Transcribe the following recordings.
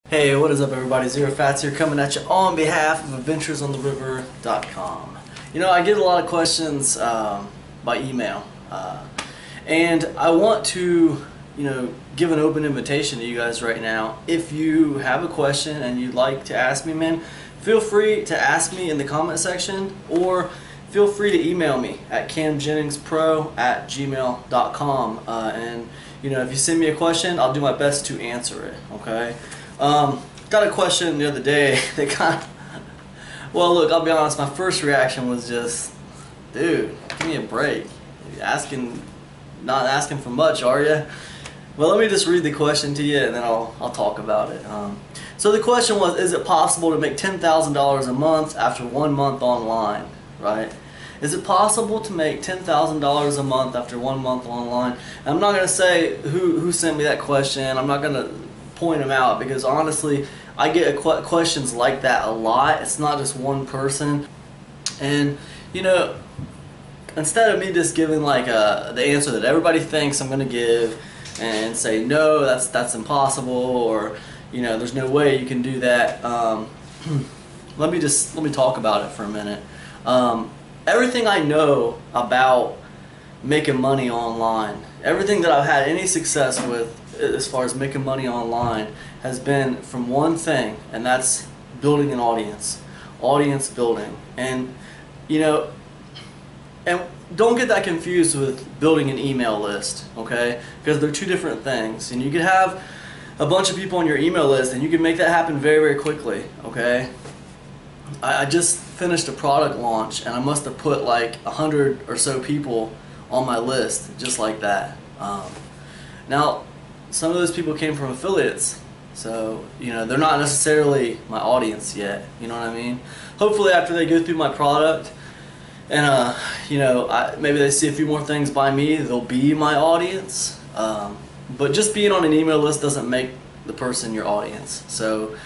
Hey, what is up everybody? Zero Fats here coming at you on behalf of AdventuresOnTheRiver.com. You know, I get a lot of questions by email, and I want to, give an open invitation to you guys right now. If you have a question and you'd like to ask me, man, feel free to ask me in the comment section, or feel free to email me at camjenningspro@gmail.com. And if you send me a question, I'll do my best to answer it. Okay. Got a question the other day that well, look, I'll be honest, my first reaction was just, dude, give me a break. Not asking for much, are you? Well, let me just read the question to you and then I'll talk about it. So the question was, is it possible to make $10,000 a month after 1 month online, right? Is it possible to make $10,000 a month after 1 month online? And I'm not going to say who sent me that question. I'm not going to point them out, because honestly I get questions like that a lot. It's not just one person, and instead of me just giving like the answer that everybody thinks I'm gonna give and say no, that's impossible, or there's no way you can do that, let me talk about it for a minute. Everything I know about making money online, everything that I've had any success with as far as making money online, has been from one thing, and that's building an audience building. And and don't get that confused with building an email list, okay? Because they're two different things. And you could have a bunch of people on your email list and you can make that happen very, very quickly, okay? I just finished a product launch and I must have put like 100 or so people on my list just like that. Now, some of those people came from affiliates, so they're not necessarily my audience yet. You know what I mean? Hopefully, after they go through my product, and maybe they see a few more things by me, they'll be my audience. But just being on an email list doesn't make the person your audience. So,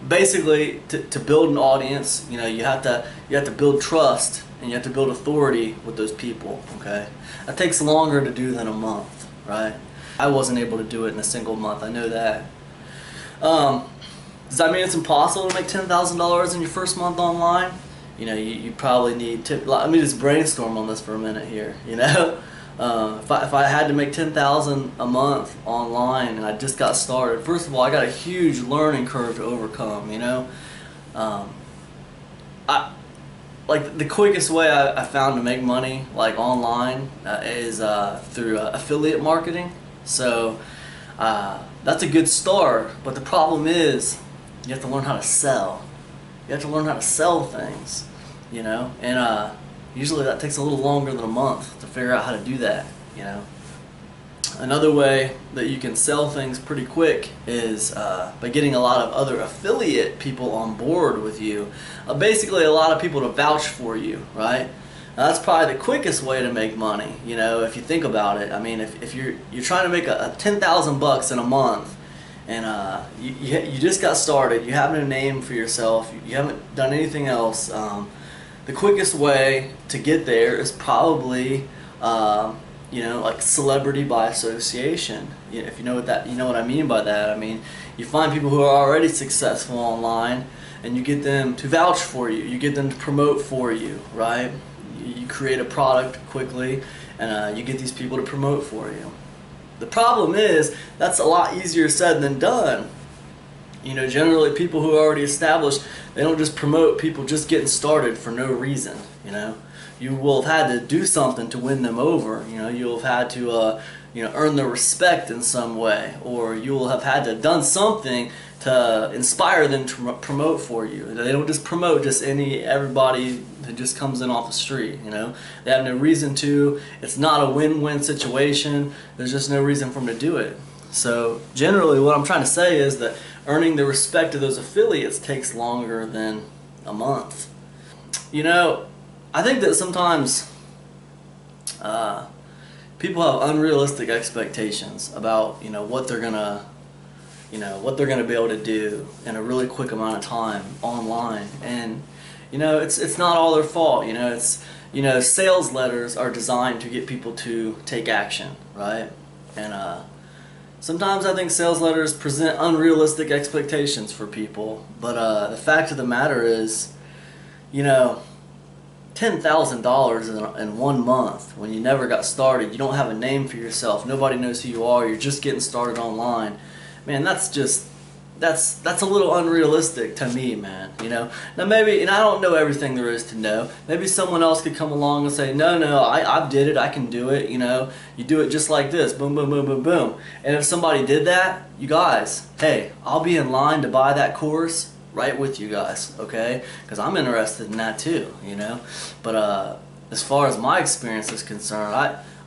basically, to build an audience, you have to build trust and you have to build authority with those people. Okay, that takes longer to do than a month, right? I wasn't able to do it in a single month. I know that. Does that mean it's impossible to make $10,000 in your first month online? You probably need to. Let me just brainstorm on this for a minute here. If I had to make $10,000 a month online and I just got started, first of all, I got a huge learning curve to overcome. Like the quickest way I found to make money like online is through affiliate marketing. So that's a good start, but the problem is you have to learn how to sell. You have to learn how to sell things, and usually that takes a little longer than a month to figure out how to do that. Another way that you can sell things pretty quick is by getting a lot of other affiliate people on board with you. Basically, a lot of people to vouch for you, right? Now, that's probably the quickest way to make money. If you think about it. I mean, if you're trying to make a $10,000 in a month, and you just got started, you have no name for yourself, you haven't done anything else. The quickest way to get there is probably like celebrity by association. If you know what I mean by that. I mean, you find people who are already successful online and you get them to vouch for you. You get them to promote for you, right? You create a product quickly and you get these people to promote for you. The problem is that's a lot easier said than done. Generally people who are already established, they don't just promote people just getting started for no reason. You will have had to do something to win them over. You'll have had to earn their respect in some way, or you will have had to done something to inspire them to promote for you. They don't just promote everybody who just comes in off the street. They have no reason to. It's not a win-win situation. There's just no reason for them to do it. So generally what I'm trying to say is that earning the respect of those affiliates takes longer than a month. I think that sometimes people have unrealistic expectations about what they're gonna be able to do in a really quick amount of time online, and it's not all their fault. Sales letters are designed to get people to take action, right? And Sometimes I think sales letters present unrealistic expectations for people, but the fact of the matter is, you know, $10,000 in 1 month when you never got started, you don't have a name for yourself, nobody knows who you are, you're just getting started online. Man, that's a little unrealistic to me, man. You know, now maybe, and I don't know everything there is to know. Maybe someone else could come along and say, no, I did it, I can do it. You know, you do it just like this, boom, boom, boom, boom, boom. And if somebody did that, you guys, hey, I'll be in line to buy that course right with you guys, okay? Because I'm interested in that too, you know. But as far as my experience is concerned,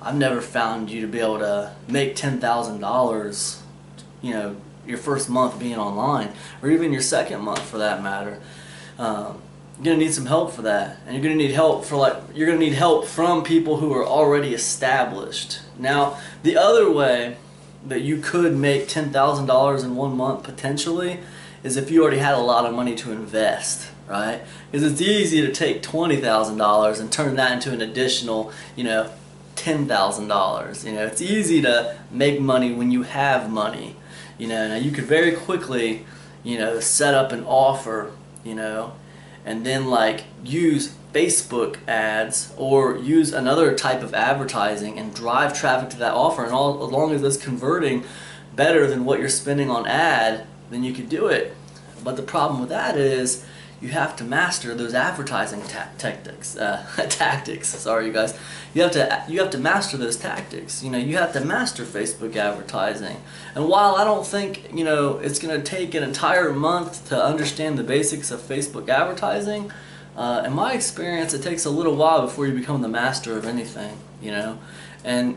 I've never found you to be able to make $10,000, you know, your first month being online, or even your second month for that matter. You're gonna need some help for that, and you're gonna need help from people who are already established. Now, the other way that you could make $10,000 in 1 month potentially is if you already had a lot of money to invest, right? Because it's easy to take $20,000 and turn that into an additional, you know, $10,000. You know, it's easy to make money when you have money. You know, now you could very quickly, you know, set up an offer, you know, and then like use Facebook ads or use another type of advertising and drive traffic to that offer. And as long as it's converting better than what you're spending on ad, then you could do it. But the problem with that is you have to master those advertising tactics. Sorry, you guys. You have to master those tactics. You know, you have to master Facebook advertising. And while I don't think, you know, it's going to take an entire month to understand the basics of Facebook advertising, in my experience, it takes a little while before you become the master of anything. You know, and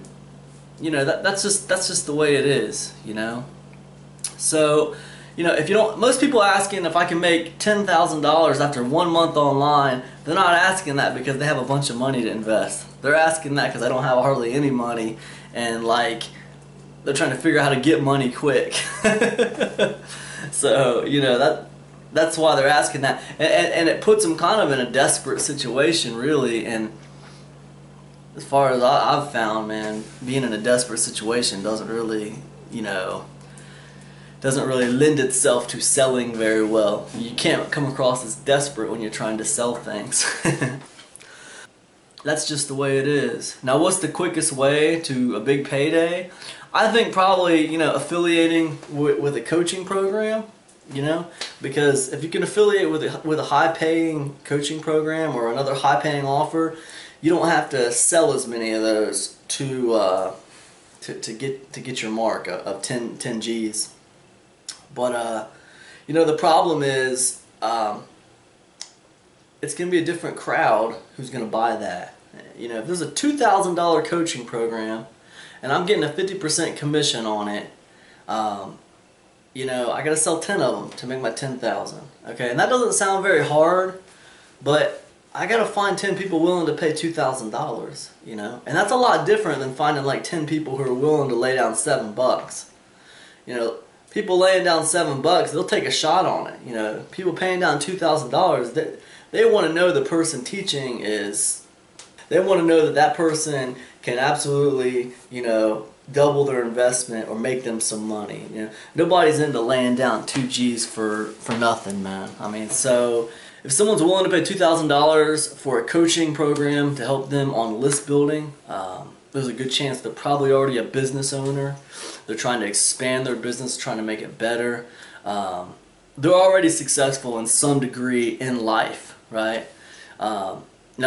you know that's just the way it is. You know, so. You know, if you don't, most people asking if I can make $10,000 after 1 month online, they're not asking that because they have a bunch of money to invest. They're asking that because I don't have hardly any money, and like they're trying to figure out how to get money quick. So you know that's why they're asking that, and it puts them kind of in a desperate situation, really. And as far as I've found, man, being in a desperate situation doesn't really, you know, doesn't really lend itself to selling very well. You can't come across as desperate when you're trying to sell things. That's just the way it is. Now, what's the quickest way to a big payday? I think probably, you know, affiliating with a coaching program, you know, because if you can affiliate with a high-paying coaching program or another high-paying offer, you don't have to sell as many of those to get your mark of 10 G's. But, you know, the problem is it's going to be a different crowd who's going to buy that. You know, if there's a $2,000 coaching program and I'm getting a 50% commission on it, you know, I got to sell 10 of them to make my 10,000. Okay, and that doesn't sound very hard, but I got to find 10 people willing to pay $2,000, you know? And that's a lot different than finding like 10 people who are willing to lay down $7. You know, people laying down $7, they'll take a shot on it. You know, people paying down $2,000, they want to know the person teaching is. They want to know that person can absolutely, you know, double their investment or make them some money. You know, nobody's into laying down 2 G's for nothing, man. I mean, so if someone's willing to pay $2,000 for a coaching program to help them on list building, there's a good chance they're probably already a business owner. They're trying to expand their business, trying to make it better. They're already successful in some degree in life, right? Now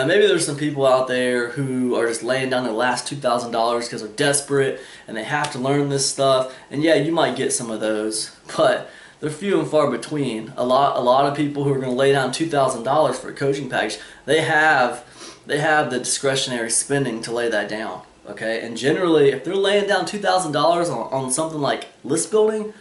maybe there's some people out there who are just laying down their last $2,000 because they're desperate and they have to learn this stuff. And yeah, you might get some of those, but they're few and far between. A lot of people who are going to lay down $2,000 for a coaching package, they have the discretionary spending to lay that down. Okay, and generally, if they're laying down $2,000 on something like list building,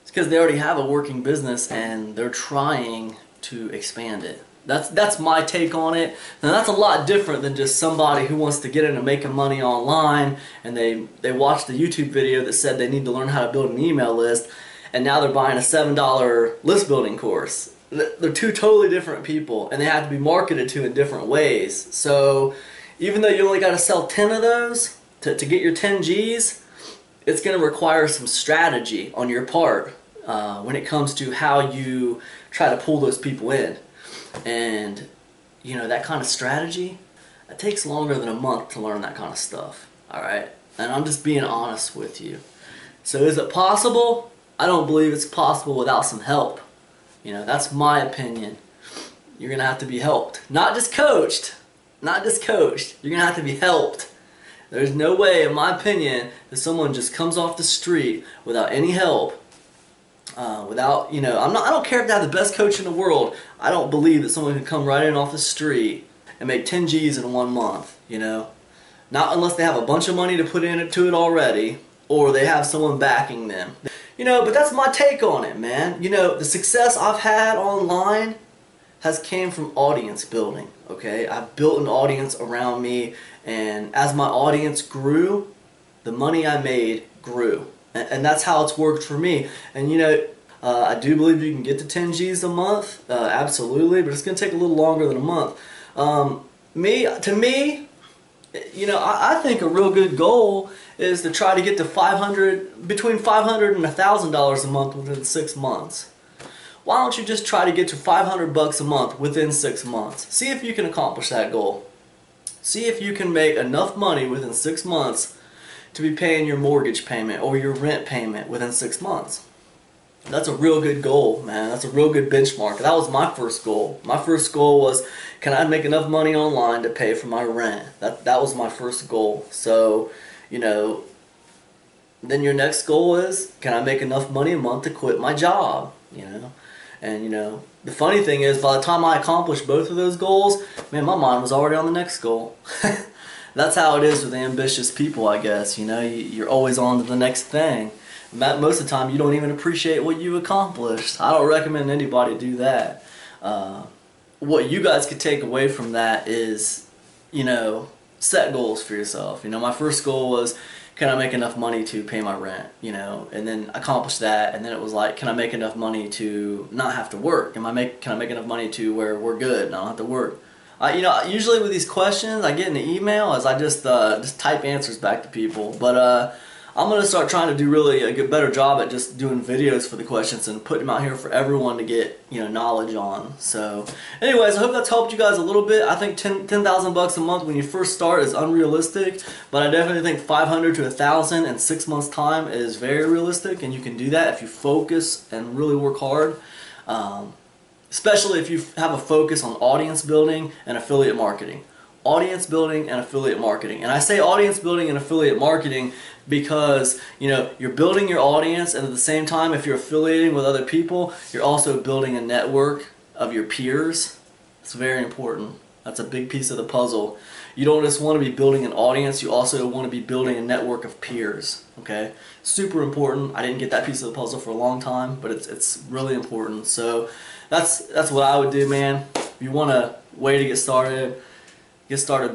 it's because they already have a working business and they're trying to expand it. That's my take on it. Now that's a lot different than just somebody who wants to get into making money online and they watched the YouTube video that said they need to learn how to build an email list, and now they're buying a $7 list building course. They're two totally different people, and they have to be marketed to in different ways. So even though you only got to sell 10 of those to get your 10 G's, it's going to require some strategy on your part when it comes to how you try to pull those people in. And, you know, that kind of strategy, it takes longer than a month to learn that kind of stuff. Alright? And I'm just being honest with you. So is it possible? I don't believe it's possible without some help. You know, that's my opinion. You're going to have to be helped. Not just coached. Not just coached. You're going to have to be helped. There's no way, in my opinion, that someone just comes off the street without any help. Without, you know, I don't care if they have the best coach in the world. I don't believe that someone can come right in off the street and make 10 G's in 1 month, you know. Not unless they have a bunch of money to put into it already, or they have someone backing them. You know, but that's my take on it, man. You know, the success I've had online has came from audience building, okay? I've built an audience around me, and as my audience grew, the money I made grew. And that's how it's worked for me. And you know, I do believe you can get to 10 G's a month, absolutely, but it's going to take a little longer than a month. To me, you know, I think a real good goal is to try to get to between $500 and $1,000 a month within 6 months. Why don't you just try to get to $500 a month within 6 months? See if you can accomplish that goal. See if you can make enough money within 6 months to be paying your mortgage payment or your rent payment within 6 months. That's a real good goal, man. That's a real good benchmark. That was my first goal. My first goal was, can I make enough money online to pay for my rent? That was my first goal. So, you know, then your next goal is, can I make enough money a month to quit my job? You know, and you know, the funny thing is, by the time I accomplished both of those goals, man, my mind was already on the next goal. That's how it is with ambitious people, I guess. You know, you're always on to the next thing. Most of the time, you don't even appreciate what you accomplished. I don't recommend anybody do that. What you guys could take away from that is, you know, set goals for yourself. You know, my first goal was, can I make enough money to pay my rent? You know, and then accomplish that, and then it was like, can I make enough money to not have to work? Can I make enough money to where we're good and I don't have to work? You know, usually with these questions I get in the email as I just type answers back to people. But I'm going to start trying to do really a better job at just doing videos for the questions and putting them out here for everyone to get, you know, knowledge on. So anyways, I hope that's helped you guys a little bit. I think $10,000 a month when you first start is unrealistic, but I definitely think $500 to $1,000 in 6 months time is very realistic, and you can do that if you focus and really work hard. Especially if you have a focus on audience building and affiliate marketing. Audience building and affiliate marketing. And I say audience building and affiliate marketing because, you know, you're building your audience, and at the same time, if you're affiliating with other people, you're also building a network of your peers. It's very important. That's a big piece of the puzzle. You don't just want to be building an audience, you also want to be building a network of peers. Okay? Super important. I didn't get that piece of the puzzle for a long time, but it's really important. So that's what I would do, man. If you want a way to get started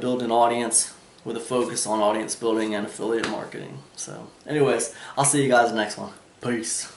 building an audience with a focus on audience building and affiliate marketing. So anyways, I'll see you guys in the next one. Peace.